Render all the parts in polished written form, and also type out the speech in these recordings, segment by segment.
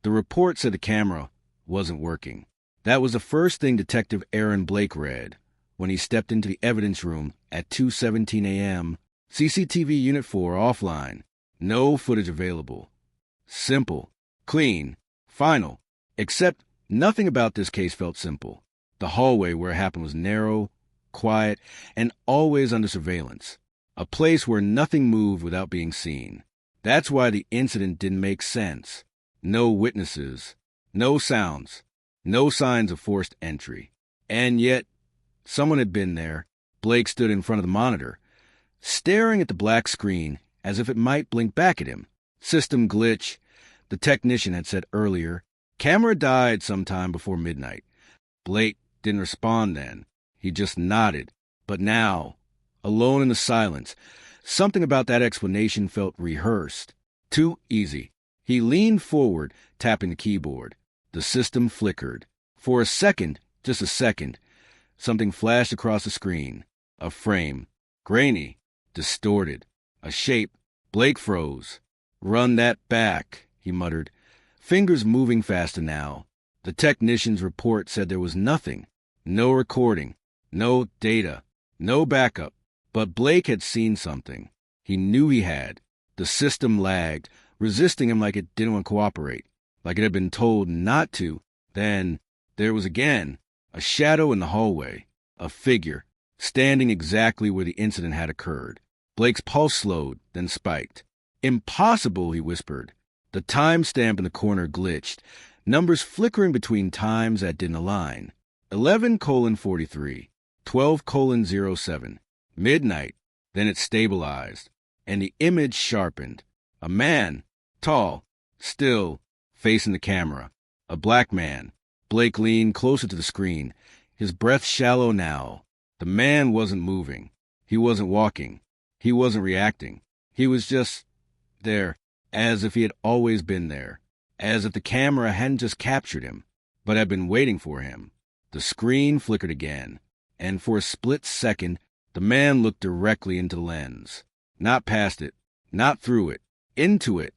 The report said the camera wasn't working. That was the first thing Detective Aaron Blake read when he stepped into the evidence room at 2:17 a.m. CCTV Unit 4 offline. No footage available. Simple. Clean. Final. Except nothing about this case felt simple. The hallway where it happened was narrow, quiet, and always under surveillance. A place where nothing moved without being seen. That's why the incident didn't make sense. No witnesses. No sounds. No signs of forced entry. And yet, someone had been there. Blake stood in front of the monitor, staring at the black screen as if it might blink back at him. System glitch, the technician had said earlier. Camera died sometime before midnight. Blake didn't respond then. He just nodded. But now, alone in the silence, something about that explanation felt rehearsed. Too easy. He leaned forward, tapping the keyboard. The system flickered. For a second, just a second, something flashed across the screen. A frame. Grainy. Distorted. A shape. Blake froze. "Run that back," he muttered, fingers moving faster now. The technician's report said there was nothing. No recording. No data. No backup. But Blake had seen something. He knew he had. The system lagged, resisting him like it didn't want to cooperate, like it had been told not to. Then there was again a shadow in the hallway, a figure, standing exactly where the incident had occurred. Blake's pulse slowed, then spiked. "Impossible," he whispered. The timestamp in the corner glitched, numbers flickering between times that didn't align. 11:43, 12:07, midnight. Then it stabilized, and the image sharpened. A man, tall, still, facing the camera. A black man. Blake leaned closer to the screen, his breath shallow now. The man wasn't moving. He wasn't walking. He wasn't reacting. He was just there, as if he had always been there, as if the camera hadn't just captured him, but had been waiting for him. The screen flickered again, and for a split second, the man looked directly into the lens. Not past it, not through it, into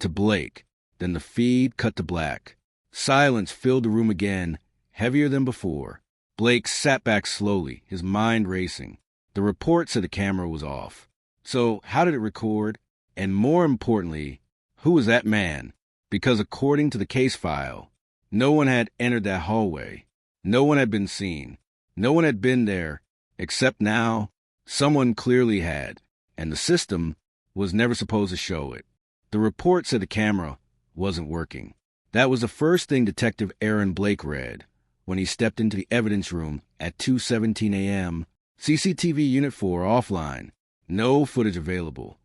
Blake. Then the feed cut to black. Silence filled the room again, heavier than before. Blake sat back slowly, his mind racing. The report said the camera was off. So how did it record? And more importantly, who was that man? Because according to the case file, no one had entered that hallway. No one had been seen. No one had been there, except now, someone clearly had, and the system was never supposed to show it. The report said the camera wasn't working. That was the first thing Detective Aaron Blake read when he stepped into the evidence room at 2:17 a.m. CCTV Unit 4 offline. No footage available.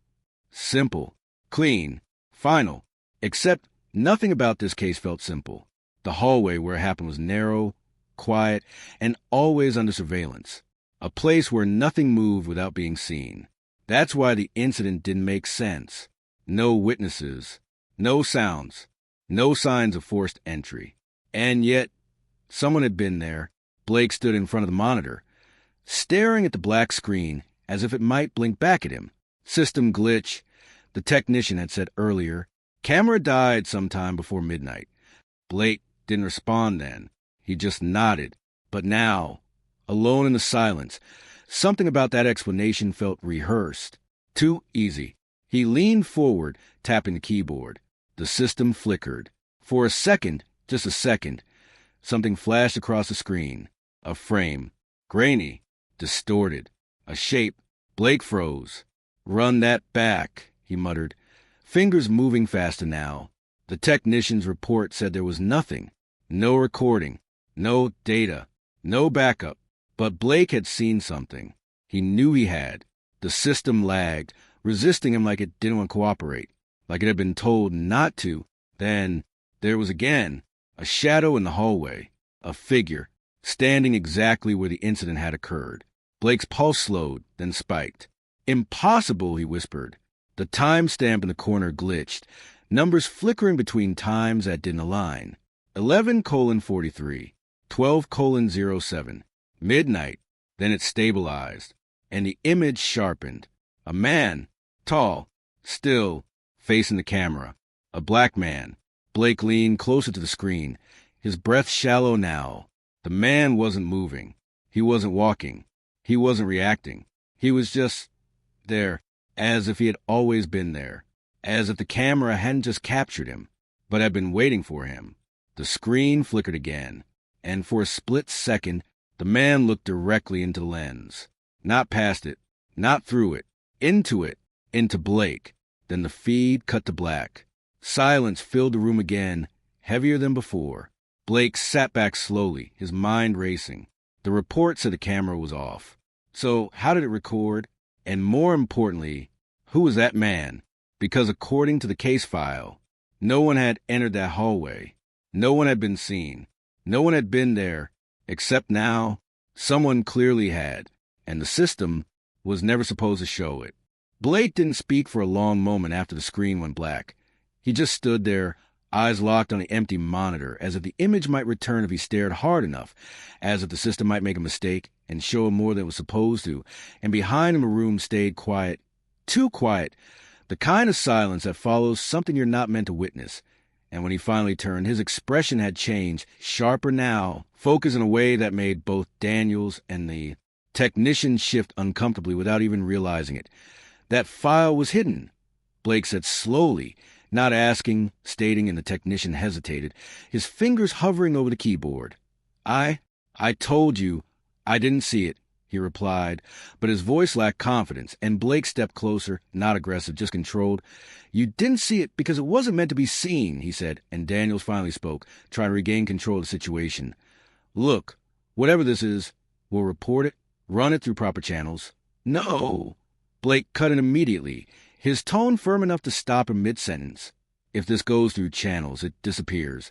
Simple. Clean. Final. Except nothing about this case felt simple. The hallway where it happened was narrow, quiet, and always under surveillance. A place where nothing moved without being seen. That's why the incident didn't make sense. No witnesses. No sounds. No signs of forced entry. And yet, someone had been there. Blake stood in front of the monitor, staring at the black screen as if it might blink back at him. System glitch, the technician had said earlier. Camera died sometime before midnight. Blake didn't respond then. He just nodded. But now, alone in the silence, something about that explanation felt rehearsed. Too easy. He leaned forward, tapping the keyboard. The system flickered. For a second, just a second, something flashed across the screen. A frame. Grainy. Distorted. A shape. Blake froze. "Run that back," he muttered, fingers moving faster now. The technician's report said there was nothing. No recording. No data. No backup. But Blake had seen something. He knew he had. The system lagged, resisting him like it didn't want to cooperate, like it had been told not to. Then there was again a shadow in the hallway, a figure, standing exactly where the incident had occurred. Blake's pulse slowed, then spiked. "Impossible," he whispered. The timestamp in the corner glitched, numbers flickering between times that didn't align. 11:43, 12:07, midnight. Then it stabilized, and the image sharpened. A man, tall, still, facing the camera. A black man. Blake leaned closer to the screen, his breath shallow now. The man wasn't moving. He wasn't walking. He wasn't reacting. He was just there, as if he had always been there, as if the camera hadn't just captured him, but had been waiting for him. The screen flickered again, and for a split second, the man looked directly into the lens. Not past it, not through it, into Blake. Then the feed cut to black. Silence filled the room again, heavier than before. Blake sat back slowly, his mind racing. The report said the camera was off. So how did it record? And more importantly, who was that man? Because according to the case file, no one had entered that hallway. No one had been seen. No one had been there, except now, someone clearly had, and the system was never supposed to show it. Blake didn't speak for a long moment after the screen went black. He just stood there, eyes locked on the empty monitor, as if the image might return if he stared hard enough, as if the system might make a mistake and show him more than it was supposed to, and behind him a room stayed quiet, too quiet, the kind of silence that follows something you're not meant to witness. And when he finally turned, his expression had changed, sharper now, focused in a way that made both Daniels and the technician shift uncomfortably without even realizing it. That file was hidden, Blake said slowly, not asking, stating, and the technician hesitated, his fingers hovering over the keyboard. I told you, I didn't see it, he replied, but his voice lacked confidence, and Blake stepped closer, not aggressive, just controlled. You didn't see it because it wasn't meant to be seen, he said, and Daniels finally spoke, trying to regain control of the situation. Look, whatever this is, we'll report it, run it through proper channels. No! Blake cut in immediately, his tone firm enough to stop him mid-sentence. If this goes through channels, it disappears.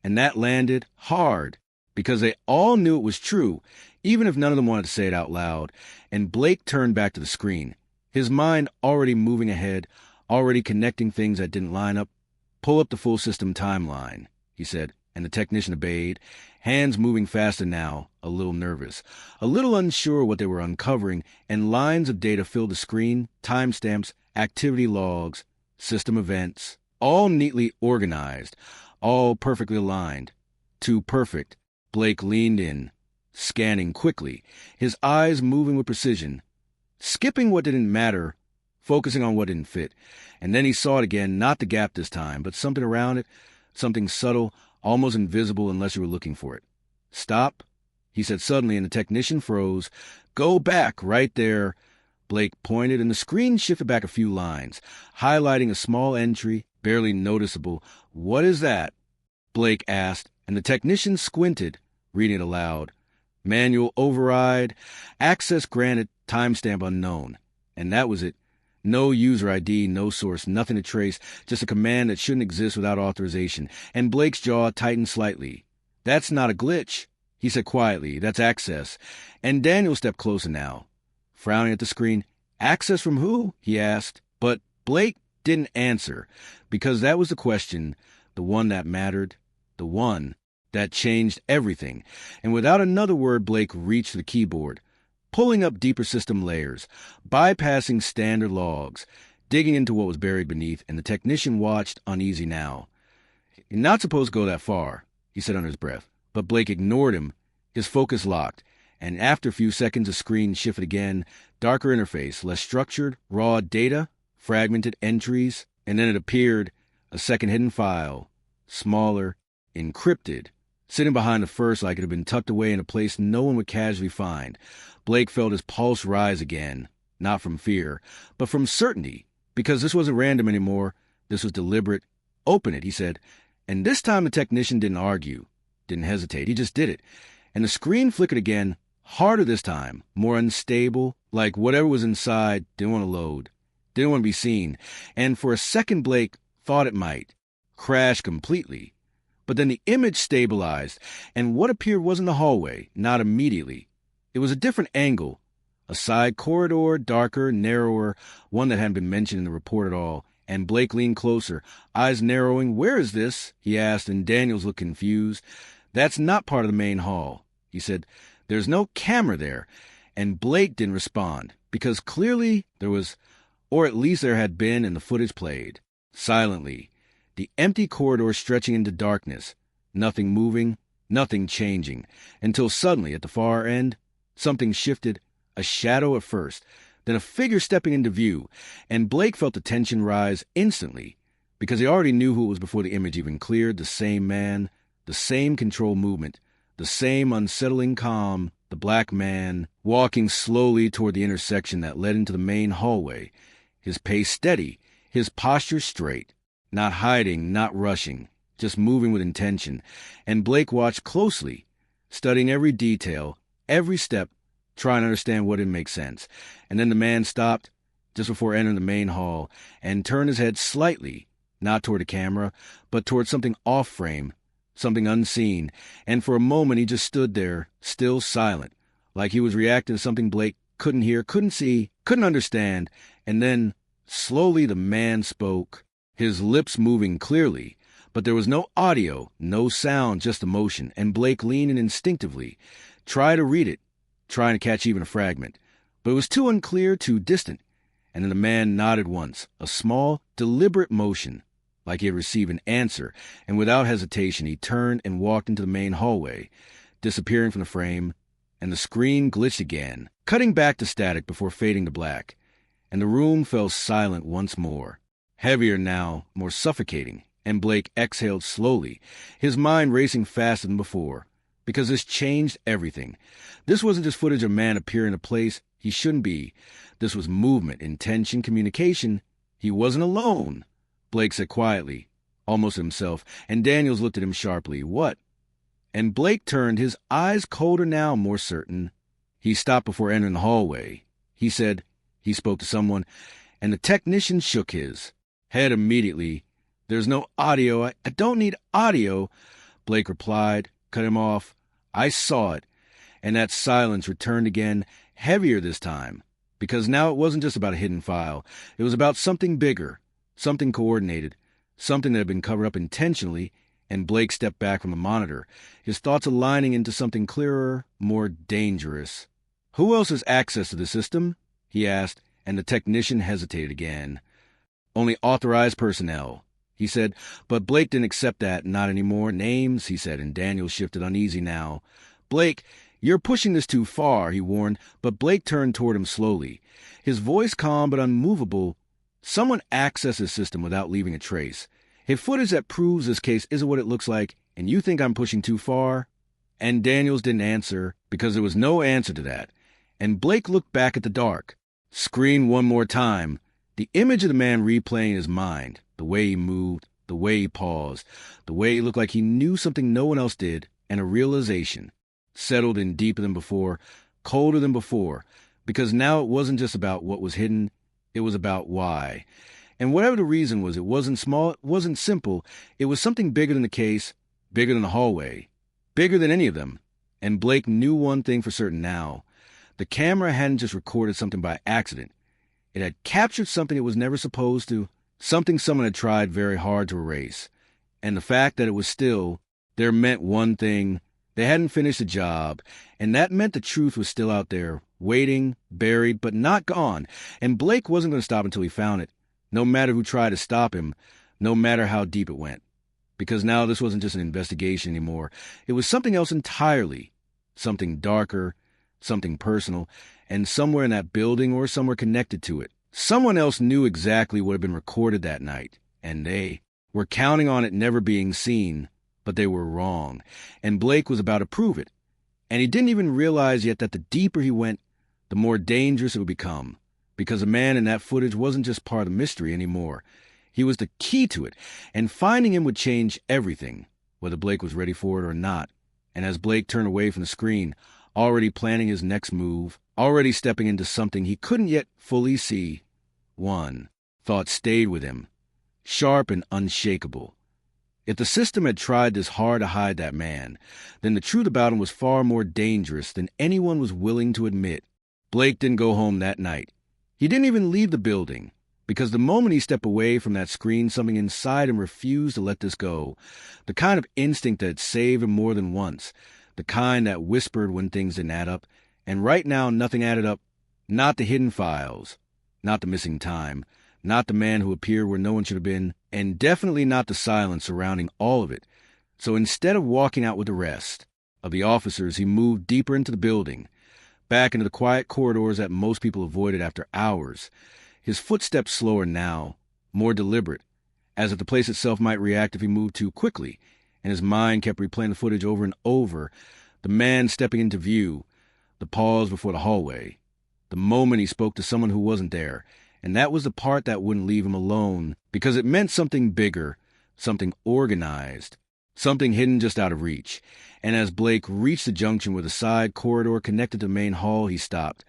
And that landed hard, because they all knew it was true, even if none of them wanted to say it out loud, and Blake turned back to the screen, his mind already moving ahead, already connecting things that didn't line up. Pull up the full system timeline, he said, and the technician obeyed, hands moving faster now, a little nervous, a little unsure what they were uncovering, and lines of data filled the screen, timestamps, activity logs, system events, all neatly organized, all perfectly aligned. Too perfect. Blake leaned in, scanning quickly, his eyes moving with precision, skipping what didn't matter, focusing on what didn't fit. And then he saw it again, not the gap this time, but something around it, something subtle, almost invisible unless you were looking for it. Stop, he said suddenly, and the technician froze. Go back, right there. Blake pointed, and the screen shifted back a few lines, highlighting a small entry, barely noticeable. What is that? Blake asked, and the technician squinted, reading it aloud. Manual override, access granted, timestamp unknown. And that was it. No user ID, no source, nothing to trace, just a command that shouldn't exist without authorization. And Blake's jaw tightened slightly. That's not a glitch, he said quietly. That's access. And Daniel stepped closer now, frowning at the screen. Access from who? He asked. But Blake didn't answer, because that was the question, the one that mattered, the one that changed everything. And without another word, Blake reached the keyboard, pulling up deeper system layers, bypassing standard logs, digging into what was buried beneath, and the technician watched, uneasy now. You're not supposed to go that far, he said under his breath, but Blake ignored him, his focus locked, and after a few seconds the screen shifted again, darker interface, less structured, raw data, fragmented entries, and then it appeared, a second hidden file, smaller, encrypted, sitting behind the first like it had been tucked away in a place no one would casually find. Blake felt his pulse rise again, not from fear, but from certainty, because this wasn't random anymore. This was deliberate. Open it, he said. And this time the technician didn't argue, didn't hesitate. He just did it. And the screen flickered again, harder this time, more unstable, like whatever was inside didn't want to load, didn't want to be seen. And for a second Blake thought it might crash completely. But then the image stabilized, and what appeared wasn't the hallway, not immediately. It was a different angle, a side corridor, darker, narrower, one that hadn't been mentioned in the report at all. And Blake leaned closer, eyes narrowing. Where is this? He asked, and Daniels looked confused. That's not part of the main hall, he said. There's no camera there. And Blake didn't respond, because clearly there was, or at least there had been, and the footage played. Silently, The empty corridor stretching into darkness. Nothing moving, nothing changing, until suddenly, at the far end, something shifted, a shadow at first, then a figure stepping into view, and Blake felt the tension rise instantly, because he already knew who it was before the image even cleared. The same man, the same controlled movement, the same unsettling calm, the black man, walking slowly toward the intersection that led into the main hallway, his pace steady, his posture straight, not hiding, not rushing, just moving with intention. And Blake watched closely, studying every detail, every step, trying to understand what didn't make sense. And then the man stopped just before entering the main hall and turned his head slightly, not toward the camera, but toward something off-frame, something unseen. And for a moment he just stood there, still silent, like he was reacting to something Blake couldn't hear, couldn't see, couldn't understand. And then, slowly, the man spoke, his lips moving clearly, but there was no audio, no sound, just emotion. And Blake leaned in instinctively, tried to read it, trying to catch even a fragment. But it was too unclear, too distant. And then the man nodded once, a small, deliberate motion, like he had received an answer, and without hesitation he turned and walked into the main hallway, disappearing from the frame, and the screen glitched again, cutting back to static before fading to black, and the room fell silent once more, heavier now, more suffocating, and Blake exhaled slowly, his mind racing faster than before, because this changed everything. This wasn't just footage of a man appearing in a place he shouldn't be. This was movement, intention, communication. He wasn't alone, Blake said quietly, almost to himself, and Daniels looked at him sharply. What? And Blake turned, his eyes colder now, more certain. He stopped before entering the hallway. He said, he spoke to someone, and the technician shook his head immediately. There's no audio. I don't need audio, Blake replied, cut him off. I saw it. And that silence returned again, heavier this time, because now it wasn't just about a hidden file. It was about something bigger, something coordinated, something that had been covered up intentionally. And Blake stepped back from the monitor, his thoughts aligning into something clearer, more dangerous. Who else has access to the system? He asked, and the technician hesitated again. Only authorized personnel, he said, but Blake didn't accept that, not anymore. Names, he said, and Daniel shifted uneasy now. Blake, you're pushing this too far, he warned, but Blake turned toward him slowly, his voice calm but unmovable. Someone accessed the system without leaving a trace. If footage that proves this case isn't what it looks like, and you think I'm pushing too far? And Daniels didn't answer, because there was no answer to that. And Blake looked back at the dark. Screen one more time. The image of the man replaying in his mind, the way he moved, the way he paused, the way he looked like he knew something no one else did, and a realization settled in deeper than before, colder than before, because now it wasn't just about what was hidden, it was about why. And whatever the reason was, it wasn't small, it wasn't simple, it was something bigger than the case, bigger than the hallway, bigger than any of them. And Blake knew one thing for certain now. The camera hadn't just recorded something by accident. It had captured something it was never supposed to, something someone had tried very hard to erase. And the fact that it was still there meant one thing. They hadn't finished the job, and that meant the truth was still out there, waiting, buried, but not gone. And Blake wasn't going to stop until he found it, no matter who tried to stop him, no matter how deep it went. Because now this wasn't just an investigation anymore. It was something else entirely, something darker, something personal, and somewhere in that building or somewhere connected to it, someone else knew exactly what had been recorded that night, and they were counting on it never being seen, but they were wrong, and Blake was about to prove it. And he didn't even realize yet that the deeper he went, the more dangerous it would become, because the man in that footage wasn't just part of the mystery anymore. He was the key to it, and finding him would change everything, whether Blake was ready for it or not. And as Blake turned away from the screen, already planning his next move, already stepping into something he couldn't yet fully see, one thought stayed with him, sharp and unshakable. If the system had tried this hard to hide that man, then the truth about him was far more dangerous than anyone was willing to admit. Blake didn't go home that night. He didn't even leave the building, because the moment he stepped away from that screen, something inside him refused to let this go. The kind of instinct that had saved him more than once, the kind that whispered when things didn't add up, and right now nothing added up. Not the hidden files, not the missing time, not the man who appeared where no one should have been, and definitely not the silence surrounding all of it. So instead of walking out with the rest of the officers, he moved deeper into the building, back into the quiet corridors that most people avoided after hours. His footsteps slower now, more deliberate, as if the place itself might react if he moved too quickly, and his mind kept replaying the footage over and over. The man stepping into view, the pause before the hallway, the moment he spoke to someone who wasn't there, and that was the part that wouldn't leave him alone, because it meant something bigger, something organized, something hidden just out of reach. And as Blake reached the junction where the side corridor connected to the main hall, he stopped,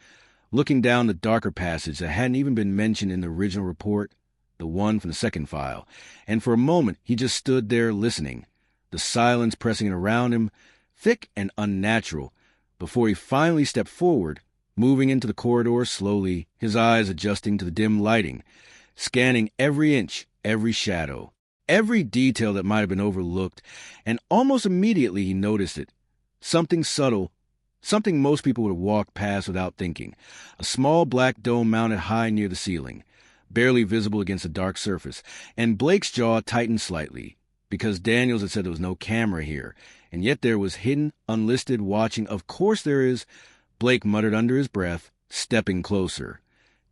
looking down the darker passage that hadn't even been mentioned in the original report, the one from the second file. And for a moment, he just stood there listening, the silence pressing in around him, thick and unnatural, before he finally stepped forward, moving into the corridor slowly, his eyes adjusting to the dim lighting, scanning every inch, every shadow, every detail that might have been overlooked, and almost immediately he noticed it. Something subtle, something most people would have walked past without thinking. A small black dome mounted high near the ceiling, barely visible against a dark surface, and Blake's jaw tightened slightly, because Daniels had said there was no camera here, and yet there was hidden, unlisted watching. Of course there is, Blake muttered under his breath, stepping closer,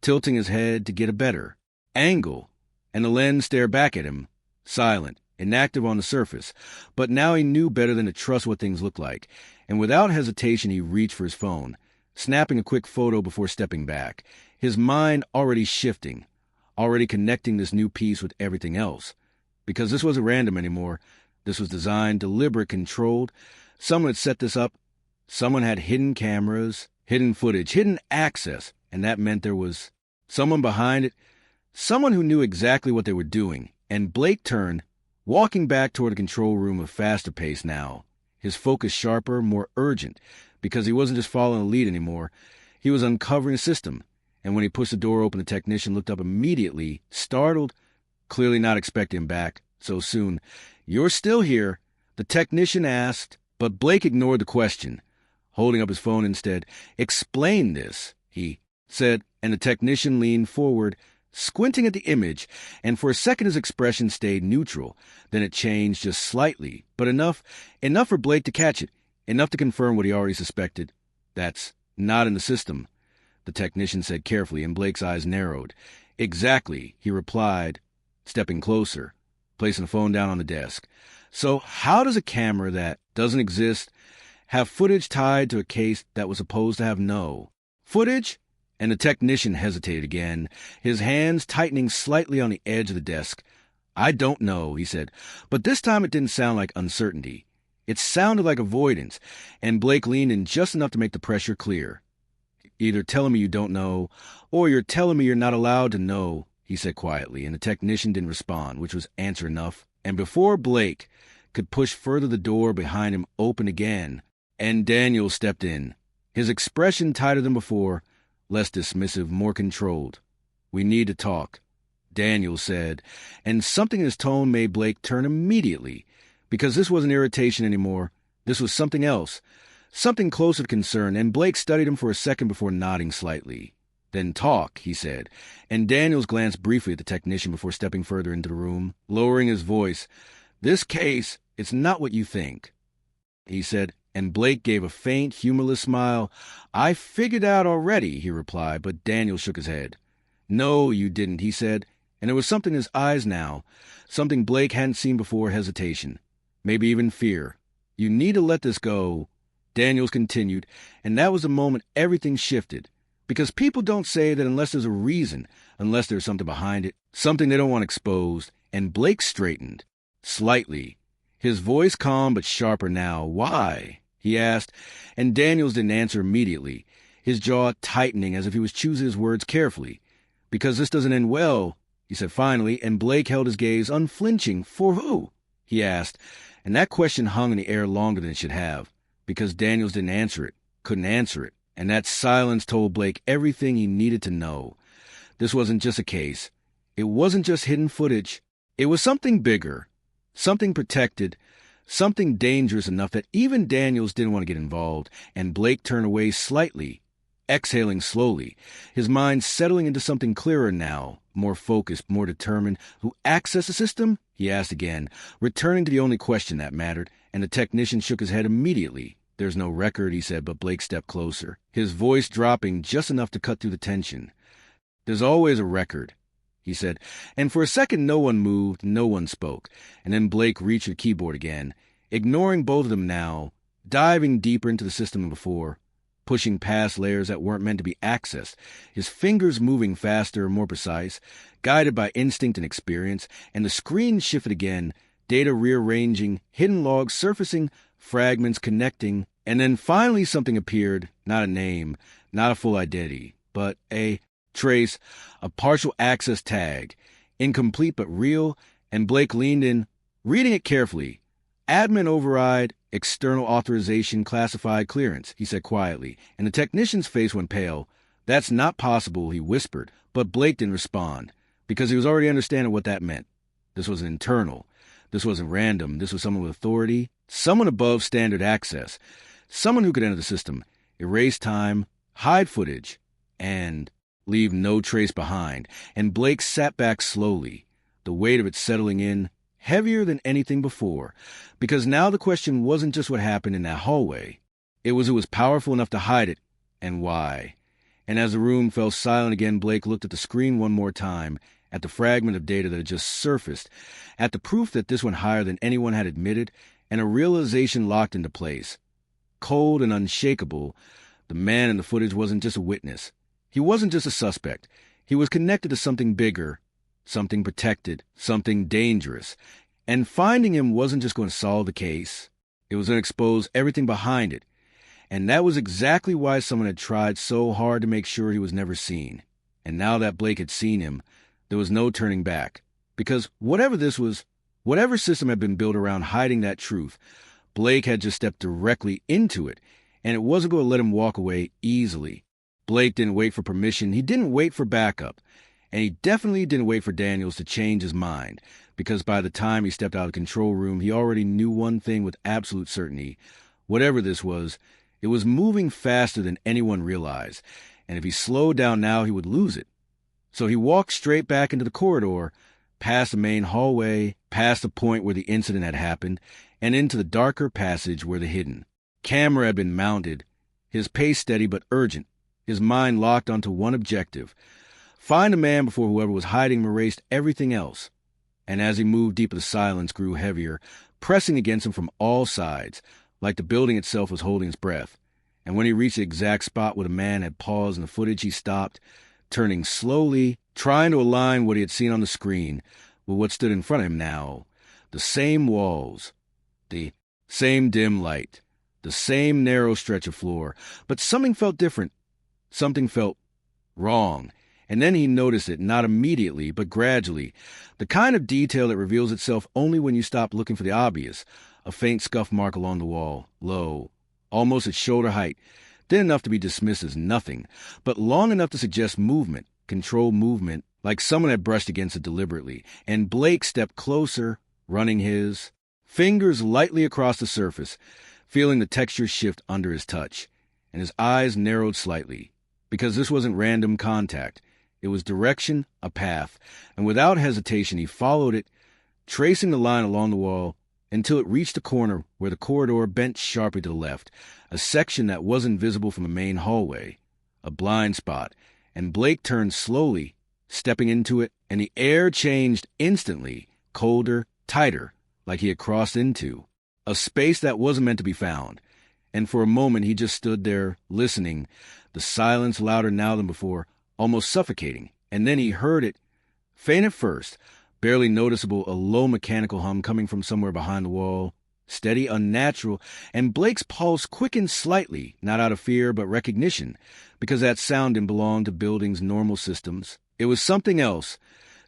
tilting his head to get a better angle, and the lens stared back at him, silent, inactive on the surface. But now he knew better than to trust what things looked like, and without hesitation he reached for his phone, snapping a quick photo before stepping back, his mind already shifting, already connecting this new piece with everything else. Because this wasn't random anymore. This was designed, deliberate, controlled. Someone had set this up. Someone had hidden cameras, hidden footage, hidden access, and that meant there was someone behind it, someone who knew exactly what they were doing. And Blake turned, walking back toward the control room with faster pace now, his focus sharper, more urgent, because he wasn't just following a lead anymore. He was uncovering a system. And when he pushed the door open, the technician looked up immediately, startled, clearly not expecting him back so soon. "You're still here?" the technician asked, but Blake ignored the question, holding up his phone instead. "Explain this," he said, and the technician leaned forward, squinting at the image, and for a second his expression stayed neutral. Then it changed just slightly, but enough for Blake to catch it, enough to confirm what he already suspected. "That's not in the system," the technician said carefully, and Blake's eyes narrowed. "Exactly," he replied, stepping closer, placing the phone down on the desk. "So how does a camera that doesn't exist have footage tied to a case that was supposed to have no footage?" And the technician hesitated again, his hands tightening slightly on the edge of the desk. "I don't know," he said, but this time it didn't sound like uncertainty. It sounded like avoidance, and Blake leaned in just enough to make the pressure clear. "Either telling me you don't know, or you're telling me you're not allowed to know," he said quietly, and the technician didn't respond, which was answer enough. And before Blake could push further, the door behind him opened again, and Daniel stepped in, his expression tighter than before, less dismissive, more controlled. "We need to talk," Daniel said, and something in his tone made Blake turn immediately, because this wasn't irritation anymore. This was something else, something closer to concern, and Blake studied him for a second before nodding slightly. "Then talk," he said, and Daniels glanced briefly at the technician before stepping further into the room, lowering his voice. "This case, it's not what you think," he said, and Blake gave a faint, humorless smile. "I figured out already," he replied, but Daniel shook his head. "No, you didn't," he said, and there was something in his eyes now, something Blake hadn't seen before, hesitation, maybe even fear. "You need to let this go," Daniels continued, and that was the moment everything shifted. Because people don't say that unless there's a reason, unless there's something behind it, something they don't want exposed. And Blake straightened, slightly, his voice calm but sharper now. "Why?" he asked, and Daniels didn't answer immediately, his jaw tightening as if he was choosing his words carefully. "Because this doesn't end well," he said finally, and Blake held his gaze unflinching. "For who?" he asked, and that question hung in the air longer than it should have, because Daniels didn't answer it, couldn't answer it. And that silence told Blake everything he needed to know. This wasn't just a case. It wasn't just hidden footage. It was something bigger, something protected, something dangerous enough that even Daniels didn't want to get involved. And Blake turned away slightly, exhaling slowly, his mind settling into something clearer now, more focused, more determined. Who accessed the system? He asked again, returning to the only question that mattered, and the technician shook his head immediately. There's no record, he said, but Blake stepped closer, his voice dropping just enough to cut through the tension. There's always a record, he said, and for a second no one moved, no one spoke, and then Blake reached the keyboard again, ignoring both of them now, diving deeper into the system than before, pushing past layers that weren't meant to be accessed, his fingers moving faster, more precise, guided by instinct and experience, and the screen shifted again, data rearranging, hidden logs surfacing, fragments connecting, and then finally something appeared, not a name, not a full identity, but a trace, a partial access tag, incomplete but real, and Blake leaned in, reading it carefully. Admin override, external authorization, classified clearance, he said quietly, and the technician's face went pale. That's not possible, he whispered, but Blake didn't respond, because he was already understanding what that meant. This was internal. This wasn't random. This was someone with authority, someone above standard access, someone who could enter the system, erase time, hide footage, and leave no trace behind. And Blake sat back slowly, the weight of it settling in, heavier than anything before, because now the question wasn't just what happened in that hallway. It was powerful enough to hide it, and why. And as the room fell silent again, Blake looked at the screen one more time, at the fragment of data that had just surfaced, at the proof that this went higher than anyone had admitted, and a realization locked into place. Cold and unshakable, the man in the footage wasn't just a witness. He wasn't just a suspect. He was connected to something bigger, something protected, something dangerous. And finding him wasn't just going to solve the case. It was going to expose everything behind it. And that was exactly why someone had tried so hard to make sure he was never seen. And now that Blake had seen him, there was no turning back. Because whatever this was, whatever system had been built around hiding that truth, Blake had just stepped directly into it, and it wasn't going to let him walk away easily. Blake didn't wait for permission. He didn't wait for backup. And he definitely didn't wait for Daniels to change his mind, because by the time he stepped out of the control room, he already knew one thing with absolute certainty. Whatever this was, it was moving faster than anyone realized, and if he slowed down now, he would lose it. So he walked straight back into the corridor, past the main hallway, past the point where the incident had happened, and into the darker passage where the hidden camera had been mounted, his pace steady but urgent, his mind locked onto one objective: find a man before whoever was hiding him erased everything else. And as he moved deeper, the silence grew heavier, pressing against him from all sides, like the building itself was holding its breath. And when he reached the exact spot where the man had paused in the footage, he stopped, turning slowly, trying to align what he had seen on the screen with what stood in front of him now. The same walls, the same dim light, the same narrow stretch of floor, but something felt different. Something felt wrong. And then he noticed it, not immediately, but gradually. The kind of detail that reveals itself only when you stop looking for the obvious. A faint scuff mark along the wall, low, almost at shoulder height, thin enough to be dismissed as nothing, but long enough to suggest movement, controlled movement, like someone had brushed against it deliberately. And Blake stepped closer, running his fingers lightly across the surface, feeling the texture shift under his touch, and his eyes narrowed slightly, because this wasn't random contact. It was direction, a path, and without hesitation he followed it, tracing the line along the wall until it reached a corner where the corridor bent sharply to the left, a section that wasn't visible from the main hallway, a blind spot, and Blake turned slowly, stepping into it, and the air changed instantly, colder, tighter, like he had crossed into a space that wasn't meant to be found. And for a moment he just stood there, listening, the silence louder now than before, almost suffocating. And then he heard it, faint at first, barely noticeable, a low mechanical hum coming from somewhere behind the wall, steady, unnatural, and Blake's pulse quickened slightly, not out of fear but recognition, because that sound didn't belong to buildings' normal systems. It was something else,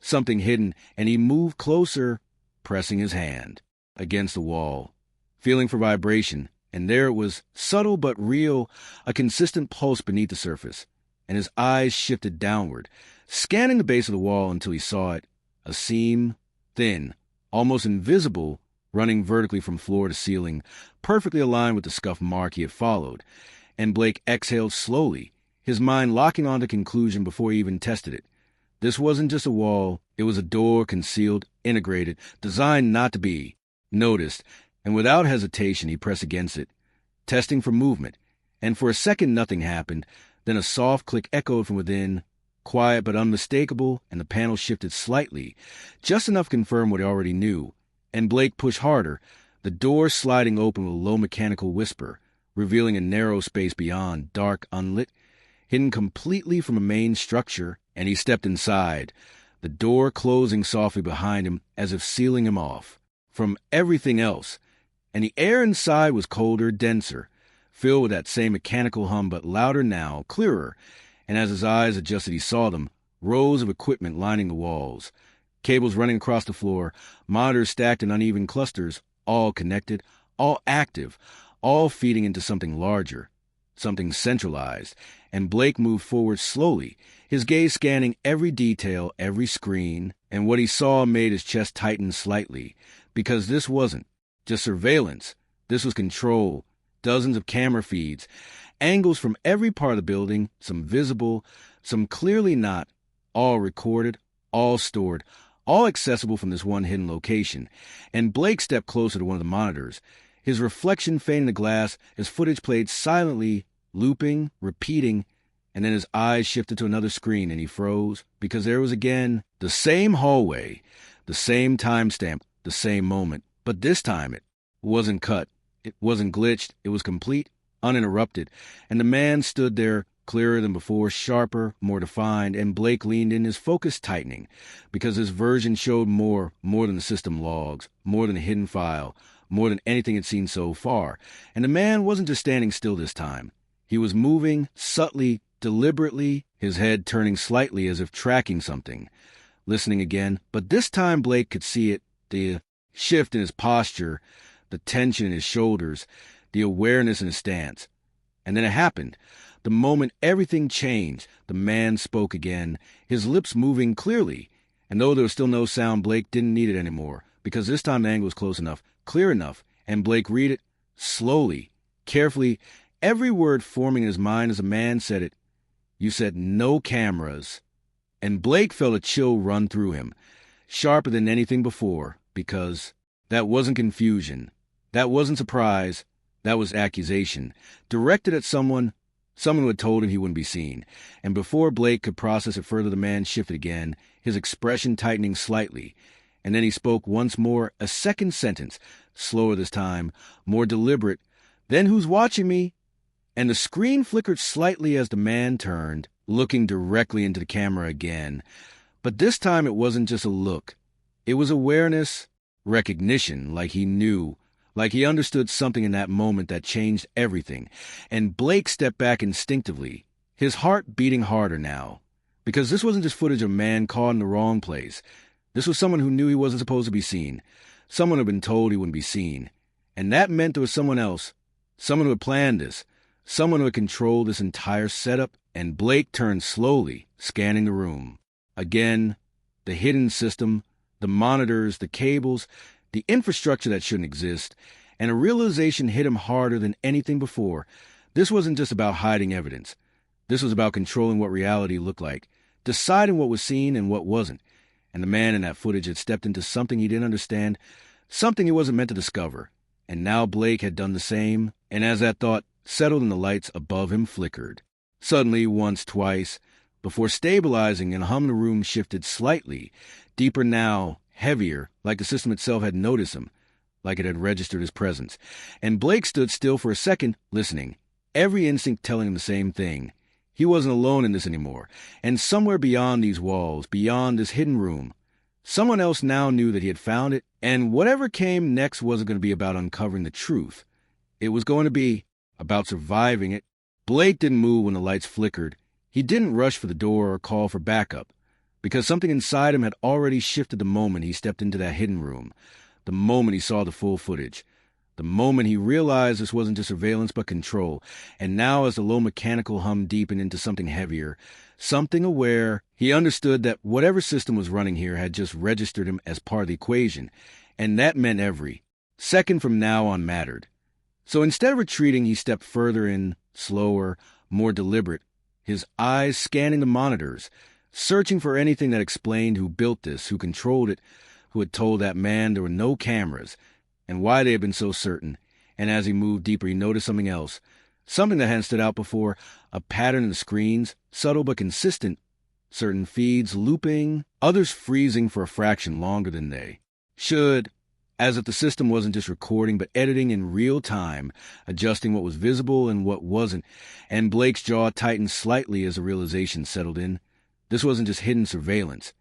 something hidden, and he moved closer, pressing his hand against the wall, feeling for vibration, and there it was, subtle but real, a consistent pulse beneath the surface. And his eyes shifted downward, scanning the base of the wall until he saw it, a seam, thin, almost invisible, running vertically from floor to ceiling, perfectly aligned with the scuff mark he had followed. And Blake exhaled slowly, his mind locking on to conclusion before he even tested it. This wasn't just a wall, it was a door, concealed, integrated, designed not to be noticed, and without hesitation he pressed against it, testing for movement, and for a second nothing happened. Then a soft click echoed from within, quiet but unmistakable, and the panel shifted slightly, just enough to confirm what he already knew, and Blake pushed harder, the door sliding open with a low mechanical whisper, revealing a narrow space beyond, dark, unlit, hidden completely from a main structure, and he stepped inside, the door closing softly behind him as if sealing him off from everything else, and the air inside was colder, denser, filled with that same mechanical hum, but louder now, clearer, and as his eyes adjusted he saw them, rows of equipment lining the walls, cables running across the floor, monitors stacked in uneven clusters, all connected, all active, all feeding into something larger, something centralized, and Blake moved forward slowly, his gaze scanning every detail, every screen, and what he saw made his chest tighten slightly, because this wasn't just surveillance, this was control, dozens of camera feeds, angles from every part of the building, some visible, some clearly not, all recorded, all stored, all accessible from this one hidden location, and Blake stepped closer to one of the monitors, his reflection fading in the glass as footage played silently, looping, repeating, and then his eyes shifted to another screen and he froze, because there was again the same hallway, the same timestamp, the same moment, but this time it wasn't cut, it wasn't glitched, it was complete, uninterrupted, and the man stood there, clearer than before, sharper, more defined, and Blake leaned in, his focus tightening, because his version showed more than the system logs, more than a hidden file, more than anything he'd seen so far, and the man wasn't just standing still this time. He was moving, subtly, deliberately, his head turning slightly as if tracking something, listening again, but this time Blake could see it, the shift in his posture, the tension in his shoulders, the awareness in his stance. And then it happened. The moment everything changed, the man spoke again, his lips moving clearly, and though there was still no sound, Blake didn't need it anymore, because this time the angle was close enough, clear enough, and Blake read it, slowly, carefully, every word forming in his mind as the man said it. You said no cameras. And Blake felt a chill run through him, sharper than anything before, because that wasn't confusion, that wasn't surprise, that was accusation, directed at someone who had told him he wouldn't be seen. And before Blake could process it further, the man shifted again, his expression tightening slightly, and then he spoke once more, a second sentence, slower this time, more deliberate. Then who's watching me? And the screen flickered slightly as the man turned, looking directly into the camera again. But this time it wasn't just a look. It was awareness, recognition, like he knew, like he understood something in that moment that changed everything. And Blake stepped back instinctively, his heart beating harder now, because this wasn't just footage of a man caught in the wrong place. This was someone who knew he wasn't supposed to be seen, someone who had been told he wouldn't be seen. And that meant there was someone else, someone who had planned this, someone who had controlled this entire setup. And Blake turned slowly, scanning the room. Again, the hidden system, the monitors, the cables, the infrastructure that shouldn't exist, and a realization hit him harder than anything before. This wasn't just about hiding evidence. This was about controlling what reality looked like, deciding what was seen and what wasn't. And the man in that footage had stepped into something he didn't understand, something he wasn't meant to discover. And now Blake had done the same, and as that thought settled and the lights above him flickered, suddenly, once, twice, before stabilizing, and hum in the room shifted slightly, deeper now, heavier, like the system itself had noticed him, like it had registered his presence. And Blake stood still for a second, listening, every instinct telling him the same thing. He wasn't alone in this anymore, and somewhere beyond these walls, beyond this hidden room, someone else now knew that he had found it, and whatever came next wasn't going to be about uncovering the truth. It was going to be about surviving it. Blake didn't move when the lights flickered. He didn't rush for the door or call for backup, because something inside him had already shifted the moment he stepped into that hidden room, the moment he saw the full footage, the moment he realized this wasn't just surveillance but control. And now, as the low mechanical hum deepened into something heavier, something aware, he understood that whatever system was running here had just registered him as part of the equation, and that meant every second from now on mattered. So instead of retreating, he stepped further in, slower, more deliberate, his eyes scanning the monitors, searching for anything that explained who built this, who controlled it, who had told that man there were no cameras, and why they had been so certain. And as he moved deeper, he noticed something else, something that hadn't stood out before, a pattern in the screens, subtle but consistent, certain feeds looping, others freezing for a fraction longer than they should, as if the system wasn't just recording but editing in real time, adjusting what was visible and what wasn't. And Blake's jaw tightened slightly as the realization settled in. This wasn't just hidden surveillance.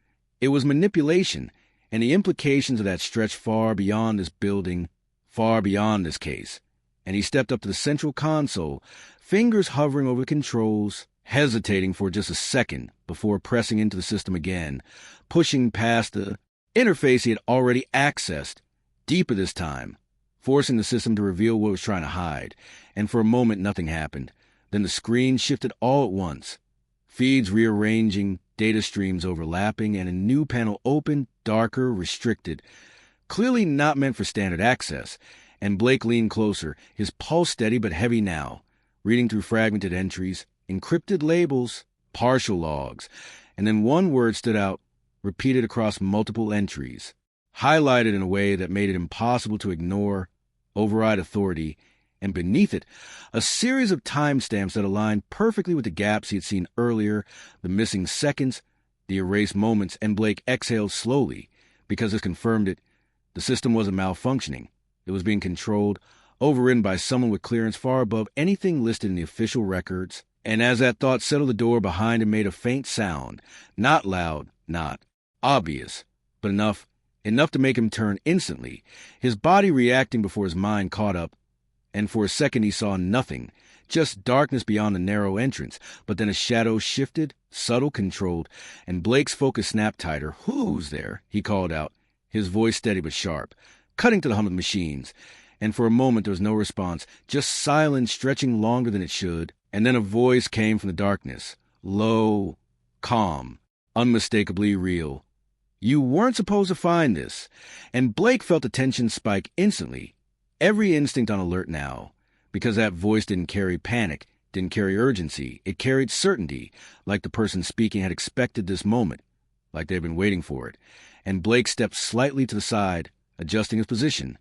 It was manipulation, and the implications of that stretched far beyond this building, far beyond this case. And he stepped up to the central console, fingers hovering over the controls, hesitating for just a second before pressing into the system again, pushing past the interface he had already accessed, deeper this time, forcing the system to reveal what it was trying to hide. And for a moment, nothing happened. Then the screen shifted all at once, feeds rearranging, data streams overlapping, and a new panel opened, darker, restricted, clearly not meant for standard access. And Blake leaned closer, his pulse steady but heavy now, reading through fragmented entries, encrypted labels, partial logs, and then one word stood out, repeated across multiple entries, highlighted in a way that made it impossible to ignore, override authority, and beneath it, a series of timestamps that aligned perfectly with the gaps he had seen earlier, the missing seconds, the erased moments. And Blake exhaled slowly, because this confirmed it. The system wasn't malfunctioning. It was being controlled, overridden by someone with clearance far above anything listed in the official records. And as that thought settled, the door behind him made a faint sound, not loud, not obvious, but enough to make him turn instantly, his body reacting before his mind caught up. And for a second he saw nothing, just darkness beyond the narrow entrance. But then a shadow shifted, subtle, controlled, and Blake's focus snapped tighter. "Who's there?" he called out, his voice steady but sharp, cutting to the hum of the machines. And for a moment there was no response, just silence stretching longer than it should. And then a voice came from the darkness, low, calm, unmistakably real. "You weren't supposed to find this." And Blake felt the tension spike instantly, every instinct on alert now, because that voice didn't carry panic, didn't carry urgency. It carried certainty, like the person speaking had expected this moment, like they'd been waiting for it. And Blake stepped slightly to the side, adjusting his position,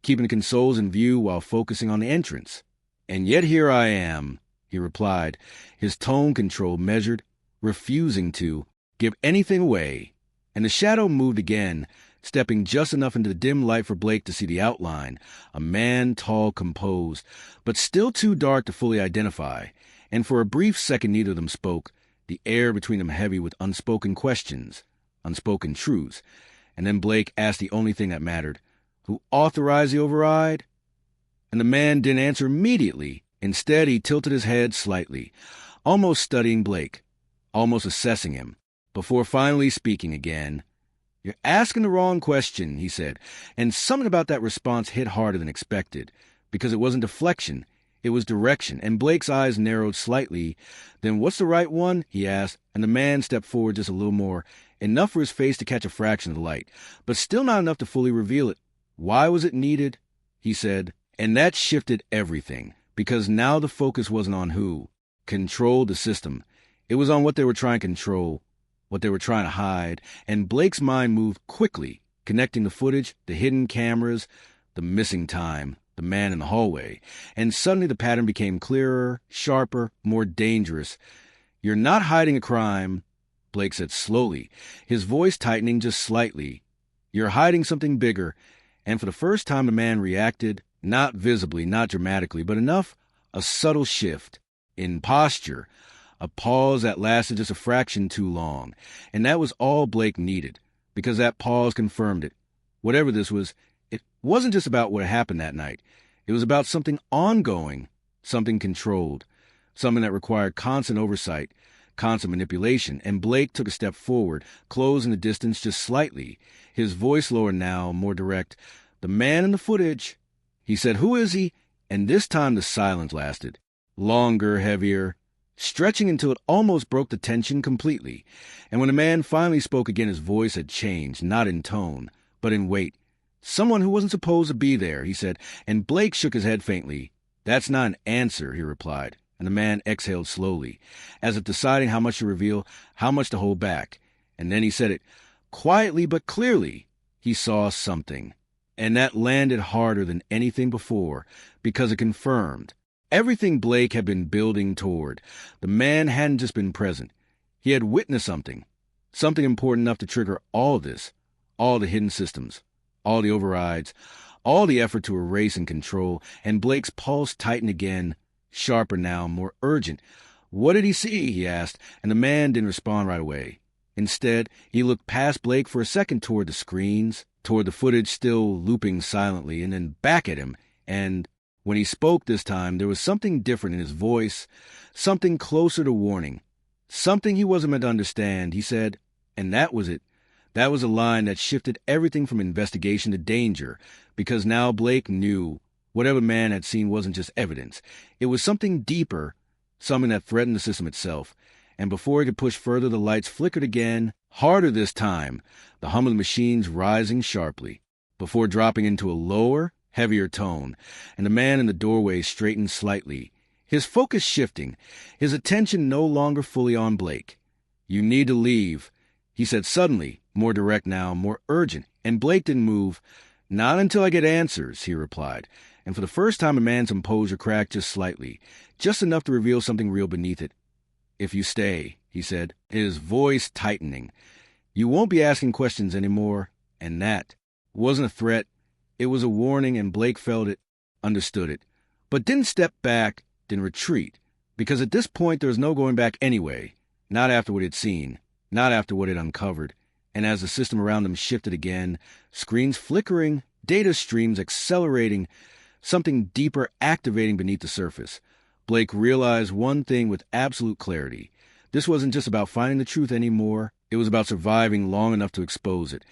keeping the consoles in view while focusing on the entrance. "And yet here I am," he replied, his tone controlled, measured, refusing to give anything away. And the shadow moved again, stepping just enough into the dim light for Blake to see the outline, a man, tall, composed, but still too dark to fully identify. And for a brief second neither of them spoke, the air between them heavy with unspoken questions, unspoken truths. And then Blake asked the only thing that mattered, "Who authorized the override?" And the man didn't answer immediately. Instead, he tilted his head slightly, almost studying Blake, almost assessing him, before finally speaking again. "You're asking the wrong question," he said, and something about that response hit harder than expected, because it wasn't deflection, it was direction. And Blake's eyes narrowed slightly. "Then what's the right one?" he asked, and the man stepped forward just a little more, enough for his face to catch a fraction of the light, but still not enough to fully reveal it. "Why was it needed?" he said, and that shifted everything, because now the focus wasn't on who controlled the system. It was on what they were trying to control, what they were trying to hide. And Blake's mind moved quickly, connecting the footage, the hidden cameras, the missing time, the man in the hallway. And suddenly the pattern became clearer, sharper, more dangerous. "You're not hiding a crime," Blake said slowly, his voice tightening just slightly. "You're hiding something bigger." And for the first time the man reacted, not visibly, not dramatically, but enough, a subtle shift in posture, a pause that lasted just a fraction too long. And that was all Blake needed, because that pause confirmed it. Whatever this was, it wasn't just about what happened that night. It was about something ongoing, something controlled, something that required constant oversight, constant manipulation. And Blake took a step forward, closing the distance just slightly, his voice lower now, more direct. "The man in the footage," he said. "Who is he?" And this time the silence lasted, longer, heavier, stretching until it almost broke the tension completely. And when the man finally spoke again, his voice had changed, not in tone, but in weight. "Someone who wasn't supposed to be there," he said, and Blake shook his head faintly. "That's not an answer," he replied, and the man exhaled slowly, as if deciding how much to reveal, how much to hold back. And then he said it, quietly but clearly. He saw something. And that landed harder than anything before, because it confirmed everything Blake had been building toward. The man hadn't just been present. He had witnessed something. Something important enough to trigger all of this. All the hidden systems. All the overrides. All the effort to erase and control. And Blake's pulse tightened again. Sharper now, more urgent. What did he see? He asked, and the man didn't respond right away. Instead, he looked past Blake for a second toward the screens, toward the footage still looping silently, and then back at him. And when he spoke this time, there was something different in his voice, something closer to warning, something he wasn't meant to understand. He said, and that was it. That was a line that shifted everything from investigation to danger, because now Blake knew whatever man had seen wasn't just evidence. It was something deeper, something that threatened the system itself. And before he could push further, the lights flickered again, harder this time, the hum of the machines rising sharply, before dropping into a lower, heavier tone, and the man in the doorway straightened slightly, his focus shifting, his attention no longer fully on Blake. You need to leave, he said suddenly, more direct now, more urgent, and Blake didn't move. Not until I get answers, he replied, and for the first time a man's composure cracked just slightly, just enough to reveal something real beneath it. If you stay, he said, his voice tightening, you won't be asking questions anymore. And that wasn't a threat. It was a warning, and Blake felt it, understood it, but didn't step back, didn't retreat, because at this point there was no going back anyway, not after what he'd seen, not after what it uncovered. And as the system around them shifted again, screens flickering, data streams accelerating, something deeper activating beneath the surface, Blake realized one thing with absolute clarity. This wasn't just about finding the truth anymore. It was about surviving long enough to expose it.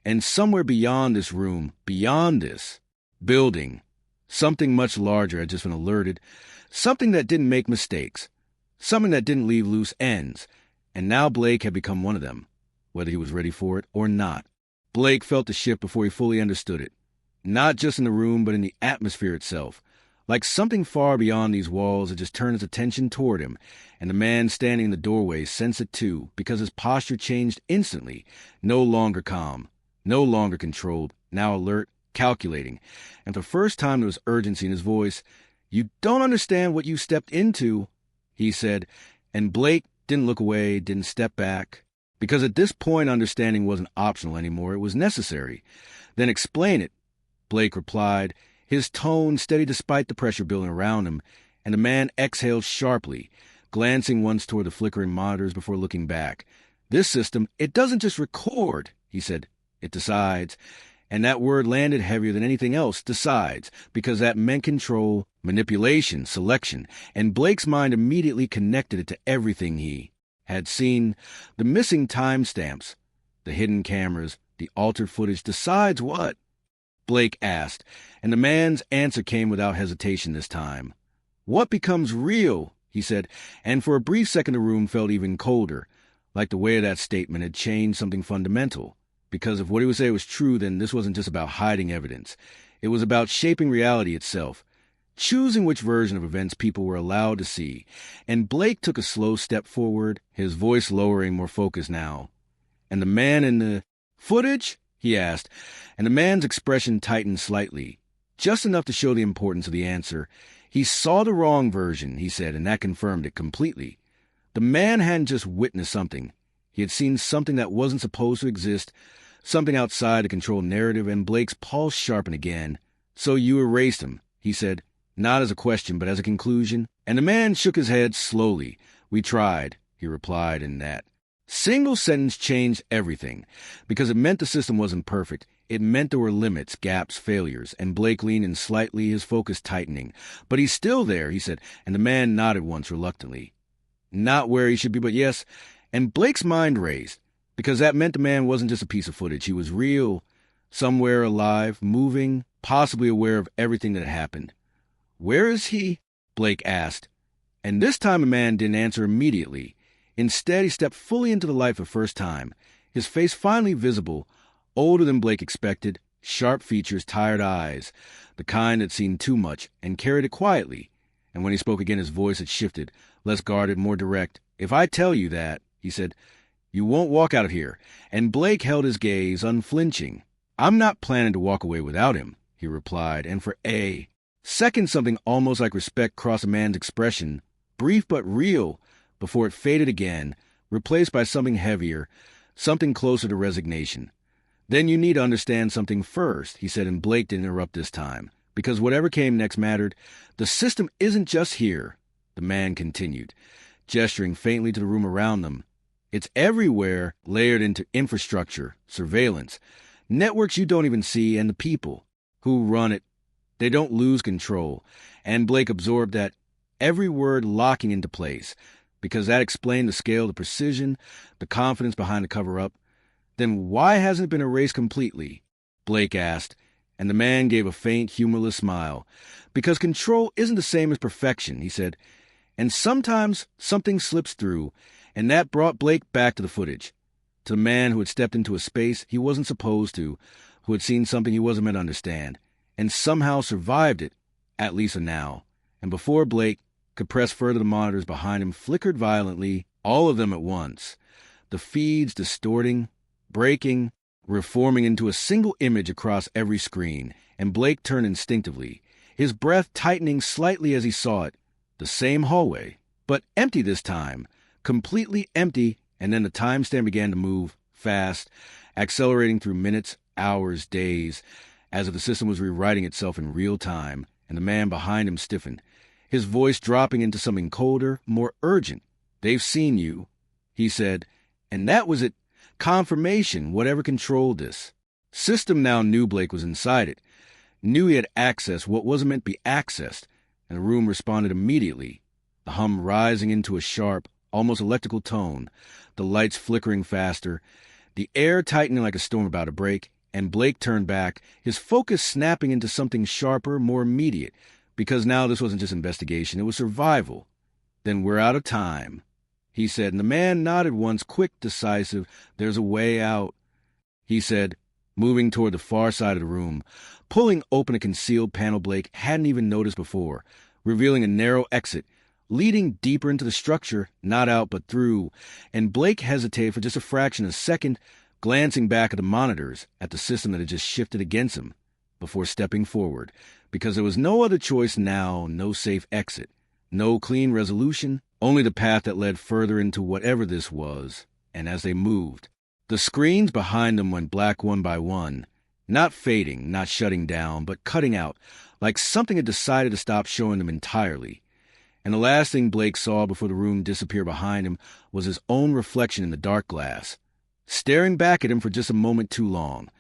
And somewhere beyond this room, beyond this building, something much larger had just been alerted. Something that didn't make mistakes. Something that didn't leave loose ends. And now Blake had become one of them, whether he was ready for it or not. Blake felt the shift before he fully understood it. Not just in the room, but in the atmosphere itself. Like something far beyond these walls had just turned its attention toward him, and the man standing in the doorway sensed it too, because his posture changed instantly, no longer calm, no longer controlled, now alert, calculating, and for the first time there was urgency in his voice. You don't understand what you stepped into, he said, and Blake didn't look away, didn't step back, because at this point understanding wasn't optional anymore, it was necessary. Then explain it, Blake replied, his tone steady despite the pressure building around him, and the man exhaled sharply, glancing once toward the flickering monitors before looking back. This system, it doesn't just record, he said, it decides. And that word landed heavier than anything else, decides, because that meant control, manipulation, selection, and Blake's mind immediately connected it to everything he had seen. The missing timestamps, the hidden cameras, the altered footage. Decides what? Blake asked, and the man's answer came without hesitation this time. What becomes real, he said, and for a brief second the room felt even colder, like the way of that statement had changed something fundamental. Because if what he would say was true, then this wasn't just about hiding evidence. It was about shaping reality itself, choosing which version of events people were allowed to see. And Blake took a slow step forward, his voice lowering, more focused now. And the man in the footage? He asked, and the man's expression tightened slightly, just enough to show the importance of the answer. He saw the wrong version, he said, and that confirmed it completely. The man hadn't just witnessed something. He had seen something that wasn't supposed to exist, something outside the controlled narrative, and Blake's pulse sharpened again. So you erased him, he said, not as a question, but as a conclusion. And the man shook his head slowly. We tried, he replied, in that single sentence changed everything, because it meant the system wasn't perfect. It meant there were limits, gaps, failures, and Blake leaned in slightly, his focus tightening. But he's still there, he said, and the man nodded once reluctantly. Not where he should be, but yes. And Blake's mind raced, because that meant the man wasn't just a piece of footage. He was real, somewhere alive, moving, possibly aware of everything that had happened. Where is he? Blake asked. And this time the man didn't answer immediately. Instead, he stepped fully into the light for the first time, his face finally visible, older than Blake expected, sharp features, tired eyes, the kind that seen too much, and carried it quietly. And when he spoke again, his voice had shifted, less guarded, more direct. "If I tell you that," he said, "you won't walk out of here." And Blake held his gaze, unflinching. "I'm not planning to walk away without him," he replied, and for a second something almost like respect crossed a man's expression, brief but real, before it faded again, replaced by something heavier, something closer to resignation. "Then you need to understand something first," he said, and Blake didn't interrupt this time, because whatever came next mattered. "The system isn't just here," the man continued, gesturing faintly to the room around them. "It's everywhere, layered into infrastructure, surveillance, networks you don't even see, and the people who run it. They don't lose control." And Blake absorbed that, every word locking into place, because that explained the scale, the precision, the confidence behind the cover-up. "Then why hasn't it been erased completely?" Blake asked, and the man gave a faint, humorless smile. "Because control isn't the same as perfection," he said, "and sometimes something slips through," and that brought Blake back to the footage, to the man who had stepped into a space he wasn't supposed to, who had seen something he wasn't meant to understand, and somehow survived it, at least for now. And before Blake could press further, the monitors behind him flickered violently, all of them at once, the feeds distorting, breaking, reforming into a single image across every screen, and Blake turned instinctively, his breath tightening slightly as he saw it. The same hallway, but empty this time, completely empty, and then the timestamp began to move, fast, accelerating through minutes, hours, days, as if the system was rewriting itself in real time, and the man behind him stiffened, his voice dropping into something colder, more urgent. "They've seen you," he said, and that was it. Confirmation, whatever controlled this. System now knew Blake was inside it, knew he had accessed what wasn't meant to be accessed, and the room responded immediately, the hum rising into a sharp, almost electrical tone, the lights flickering faster, the air tightening like a storm about to break, and Blake turned back, his focus snapping into something sharper, more immediate, because now this wasn't just investigation, it was survival. "Then we're out of time," he said, and the man nodded once, quick, decisive. "There's a way out," he said, moving toward the far side of the room, pulling open a concealed panel Blake hadn't even noticed before, revealing a narrow exit, leading deeper into the structure, not out but through, and Blake hesitated for just a fraction of a second, glancing back at the monitors, at the system that had just shifted against him, before stepping forward, because there was no other choice now, no safe exit, no clean resolution, only the path that led further into whatever this was. And as they moved, the screens behind them went black one by one, not fading, not shutting down, but cutting out, like something had decided to stop showing them entirely. And the last thing Blake saw before the room disappeared behind him was his own reflection in the dark glass, staring back at him for just a moment too long,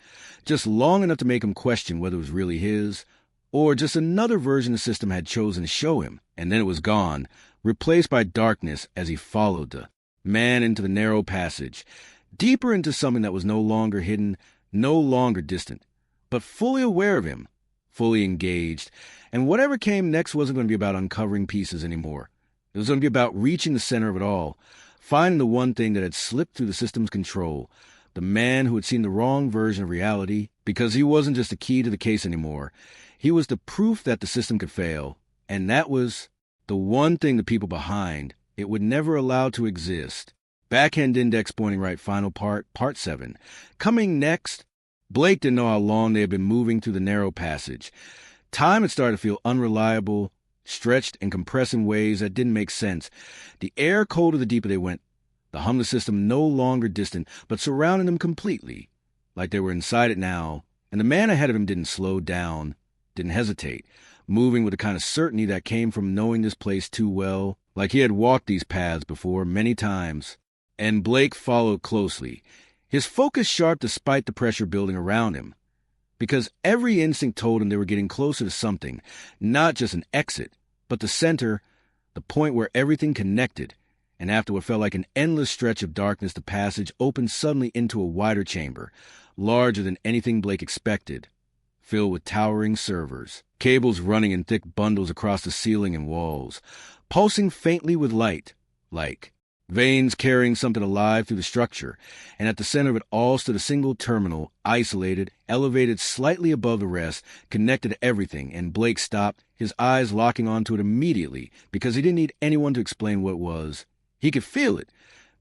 just long enough to make him question whether it was really his, or just another version the system had chosen to show him. And then it was gone, replaced by darkness as he followed the man into the narrow passage, deeper into something that was no longer hidden, no longer distant, but fully aware of him, fully engaged. And whatever came next wasn't going to be about uncovering pieces anymore. It was going to be about reaching the center of it all, finding the one thing that had slipped through the system's control, the man who had seen the wrong version of reality, because he wasn't just a key to the case anymore. He was the proof that the system could fail, and that was the one thing the people behind it would never allow to exist. Backhand index pointing right, final part 7. Coming next, Blake didn't know how long they had been moving through the narrow passage. Time had started to feel unreliable, stretched and compressed in ways that didn't make sense. The air colder the deeper they went, the hum of the system no longer distant, but surrounding them completely, like they were inside it now. And the man ahead of him didn't slow down, didn't hesitate, moving with a kind of certainty that came from knowing this place too well, like he had walked these paths before many times. And Blake followed closely, his focus sharp despite the pressure building around him, because every instinct told him they were getting closer to something, not just an exit, but the center, the point where everything connected. And after what felt like an endless stretch of darkness, the passage opened suddenly into a wider chamber, larger than anything Blake expected, filled with towering servers, cables running in thick bundles across the ceiling and walls, pulsing faintly with light, like veins carrying something alive through the structure, and at the center of it all stood a single terminal, isolated, elevated slightly above the rest, connected to everything, and Blake stopped, his eyes locking onto it immediately, because he didn't need anyone to explain what it was. He could feel it.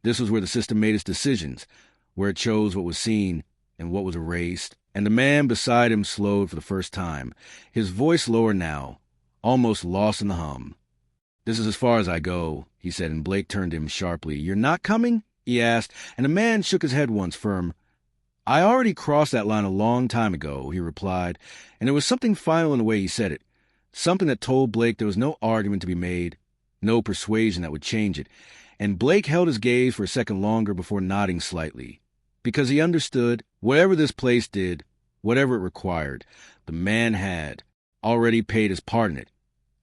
This was where the system made its decisions, where it chose what was seen and what was erased, and the man beside him slowed for the first time, his voice lower now, almost lost in the hum. "This is as far as I go," he said, and Blake turned to him sharply. "You're not coming?" he asked, and the man shook his head once, firm. "I already crossed that line a long time ago," he replied, and there was something final in the way he said it, something that told Blake there was no argument to be made, no persuasion that would change it, and Blake held his gaze for a second longer before nodding slightly, because he understood, whatever this place did, whatever it required, the man had already paid his part in it.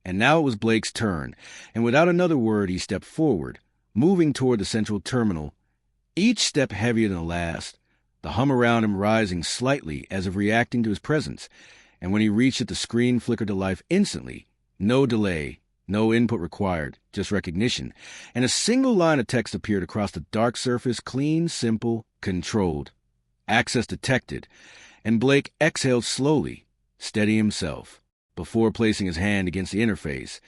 And now it was Blake's turn, and without another word he stepped forward, moving toward the central terminal, each step heavier than the last, the hum around him rising slightly as if reacting to his presence, and when he reached it the screen flickered to life instantly, no delay, no input required, just recognition, and a single line of text appeared across the dark surface, clean, simple, controlled. Access detected, and Blake exhaled slowly, steadying himself, before placing his hand against the interface,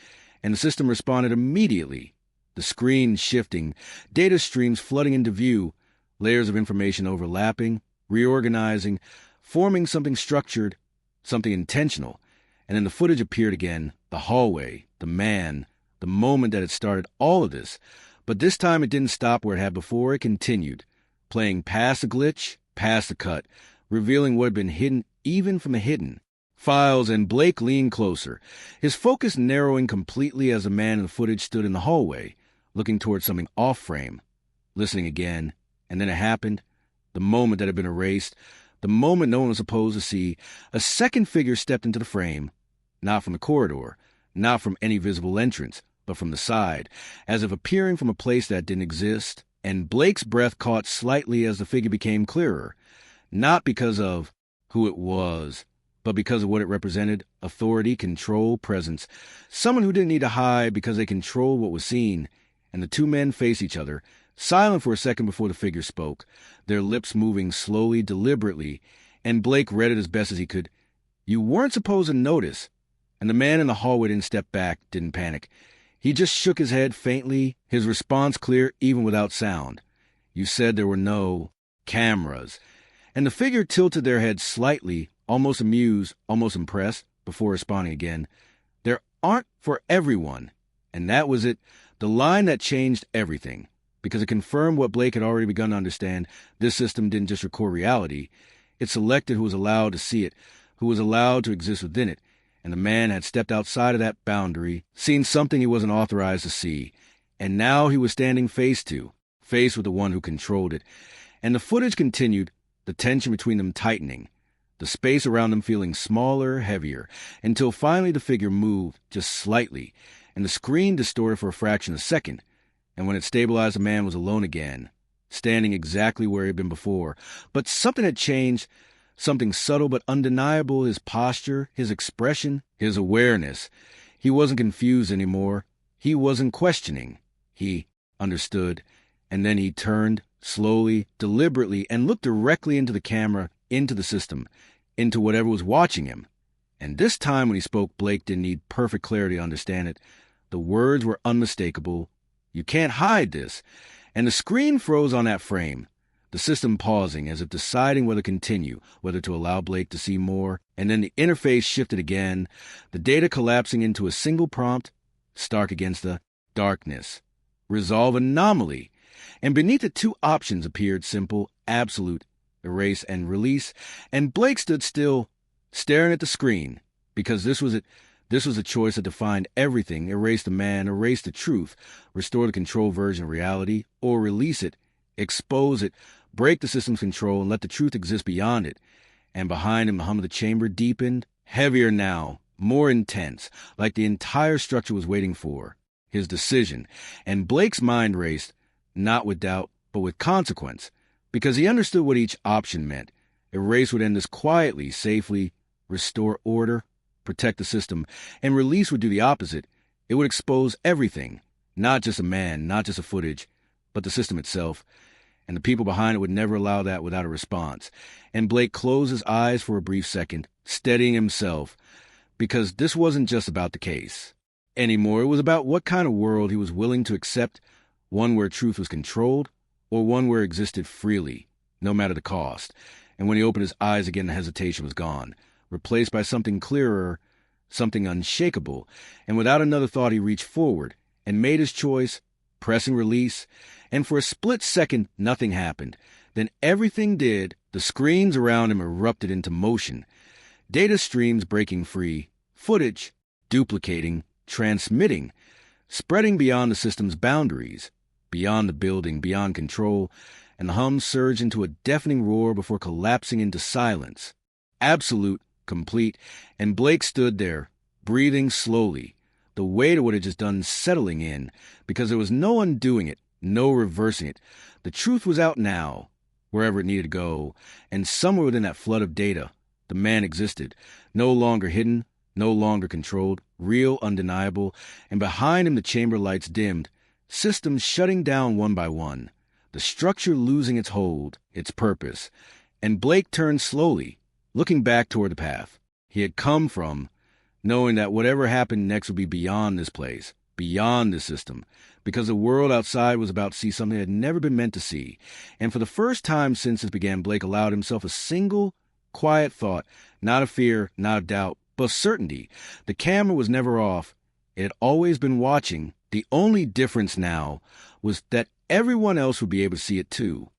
and the system responded immediately, the screen shifting, data streams flooding into view, layers of information overlapping, reorganizing, forming something structured, something intentional, and then the footage appeared again, the hallway, the man, the moment that had started all of this, but this time it didn't stop where it had before, it continued, playing past the glitch, past the cut, revealing what had been hidden even from the hidden. Files, and Blake leaned closer, his focus narrowing completely as the man in the footage stood in the hallway, looking towards something off-frame, listening again, and then it happened, the moment that had been erased, the moment no one was supposed to see, a second figure stepped into the frame, not from the corridor, not from any visible entrance, but from the side, as if appearing from a place that didn't exist, and Blake's breath caught slightly as the figure became clearer, not because of who it was, but because of what it represented: authority, control, presence. Someone who didn't need to hide because they controlled what was seen. And the two men faced each other, silent for a second before the figure spoke, their lips moving slowly, deliberately, and Blake read it as best as he could. "You weren't supposed to notice." And the man in the hallway didn't step back, didn't panic. He just shook his head faintly, his response clear even without sound. "You said there were no cameras." And the figure tilted their head slightly, almost amused, almost impressed, before responding again. "There aren't for everyone." And that was it, the line that changed everything, because it confirmed what Blake had already begun to understand. This system didn't just record reality, it selected who was allowed to see it, who was allowed to exist within it, and the man had stepped outside of that boundary, seen something he wasn't authorized to see, and now he was standing face with the one who controlled it. And the footage continued, the tension between them tightening, the space around them feeling smaller, heavier, until finally the figure moved, just slightly, and the screen distorted for a fraction of a second, and when it stabilized, the man was alone again, standing exactly where he had been before. But something had changed, something subtle but undeniable: his posture, his expression, his awareness. He wasn't confused anymore. He wasn't questioning. He understood, and then he turned, slowly, deliberately, and looked directly into the camera, into the system, into whatever was watching him. And this time when he spoke, Blake didn't need perfect clarity to understand it. The words were unmistakable. "You can't hide this." And the screen froze on that frame, the system pausing as if deciding whether to continue, whether to allow Blake to see more, and then the interface shifted again, the data collapsing into a single prompt, stark against the darkness. "Resolve anomaly." And beneath it, two options appeared: simple, absolute, erase and release, and Blake stood still, staring at the screen, because this was it. This was a choice that defined everything: erase the man, erase the truth, restore the control version of reality, or release it, expose it, break the system's control, and let the truth exist beyond it. And behind him, the hum of the chamber deepened, heavier now, more intense, like the entire structure was waiting for his decision. And Blake's mind raced, not with doubt, but with consequence, because he understood what each option meant. Erase would end this quietly, safely, restore order, protect the system, and release would do the opposite. It would expose everything, not just a man, not just a footage, but the system itself, and the people behind it would never allow that without a response. And Blake closed his eyes for a brief second, steadying himself, because this wasn't just about the case anymore. It was about what kind of world he was willing to accept, one where truth was controlled, or one where it existed freely, no matter the cost. And when he opened his eyes again, the hesitation was gone, replaced by something clearer, something unshakable. And without another thought, he reached forward and made his choice, pressing release. And for a split second, nothing happened. Then everything did. The screens around him erupted into motion. Data streams breaking free, footage duplicating, transmitting, spreading beyond the system's boundaries, beyond the building, beyond control, and the hum surged into a deafening roar before collapsing into silence. Absolute, complete, and Blake stood there, breathing slowly, the weight of what it had just done settling in, because there was no undoing it, no reversing it. The truth was out now, wherever it needed to go, and somewhere within that flood of data, the man existed, no longer hidden, no longer controlled, real, undeniable, and behind him the chamber lights dimmed, systems shutting down one by one, the structure losing its hold, its purpose. And Blake turned slowly, looking back toward the path he had come from, knowing that whatever happened next would be beyond this place, beyond this system, because the world outside was about to see something it had never been meant to see. And for the first time since it began, Blake allowed himself a single, quiet thought, not of fear, not of doubt, but of certainty. The camera was never off. It had always been watching. The only difference now was that everyone else would be able to see it too.